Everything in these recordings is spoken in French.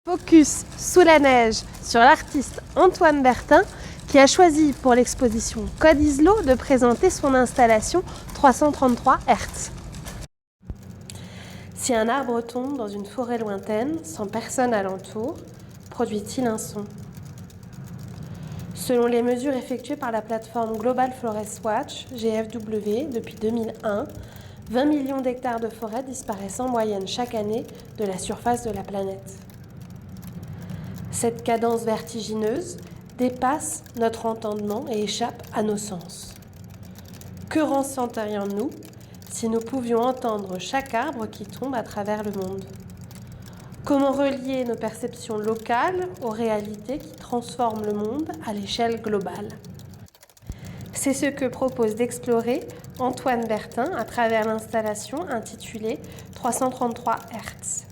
Focus sous la neige sur l'artiste Antoine Bertin qui a choisi pour l'exposition Code Islo de présenter son installation 333 Hz. Si un arbre tombe dans une forêt lointaine, sans personne alentour, produit-il un son? Selon les mesures effectuées par la plateforme Global Forest Watch, GFW, depuis 2001, 20 millions d'hectares de forêt disparaissent en moyenne chaque année de la surface de la planète. Cette cadence vertigineuse dépasse notre entendement et échappe à nos sens. Que ressenterions-nous si nous pouvions entendre chaque arbre qui tombe à travers le monde? Comment relier nos perceptions locales aux réalités qui transforment le monde à l'échelle globale? C'est ce que propose d'explorer Antoine Bertin à travers l'installation intitulée 333 Hz.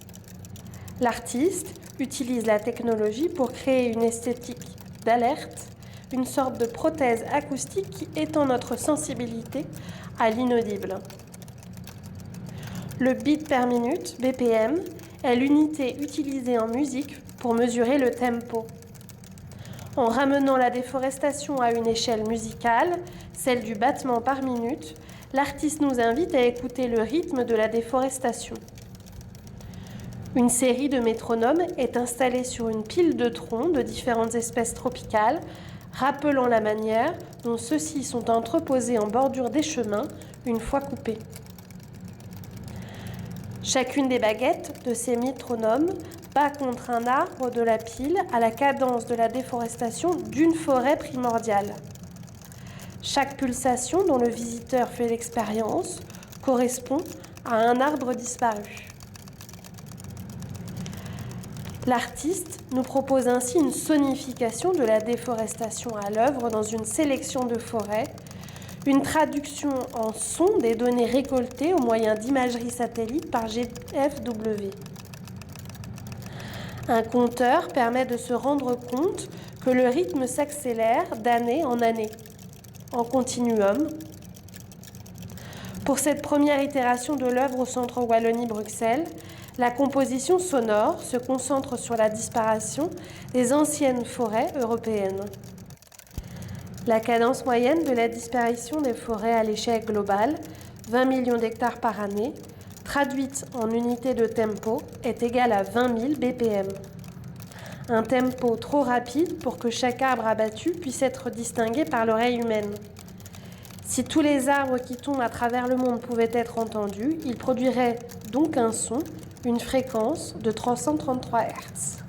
L'artiste utilise la technologie pour créer une esthétique d'alerte, une sorte de prothèse acoustique qui étend notre sensibilité à l'inaudible. Le beat per minute, BPM, est l'unité utilisée en musique pour mesurer le tempo. En ramenant la déforestation à une échelle musicale, celle du battement par minute, l'artiste nous invite à écouter le rythme de la déforestation. Une série de métronomes est installée sur une pile de troncs de différentes espèces tropicales, rappelant la manière dont ceux-ci sont entreposés en bordure des chemins une fois coupés. Chacune des baguettes de ces métronomes bat contre un arbre de la pile à la cadence de la déforestation d'une forêt primordiale. Chaque pulsation dont le visiteur fait l'expérience correspond à un arbre disparu. L'artiste nous propose ainsi une sonification de la déforestation à l'œuvre dans une sélection de forêts, une traduction en son des données récoltées au moyen d'imagerie satellite par GFW. Un compteur permet de se rendre compte que le rythme s'accélère d'année en année, en continuum. Pour cette première itération de l'œuvre au Centre Wallonie-Bruxelles, la composition sonore se concentre sur la disparition des anciennes forêts européennes. La cadence moyenne de la disparition des forêts à l'échelle globale, 20 millions d'hectares par année, traduite en unités de tempo, est égale à 20 000 BPM. Un tempo trop rapide pour que chaque arbre abattu puisse être distingué par l'oreille humaine. Si tous les arbres qui tombent à travers le monde pouvaient être entendus, ils produiraient donc un son, une fréquence de 333 Hz.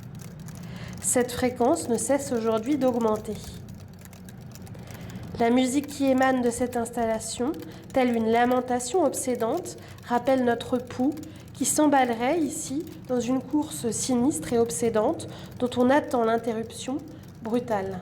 Cette fréquence ne cesse aujourd'hui d'augmenter. La musique qui émane de cette installation, telle une lamentation obsédante, rappelle notre pouls qui s'emballerait ici dans une course sinistre et obsédante dont on attend l'interruption brutale.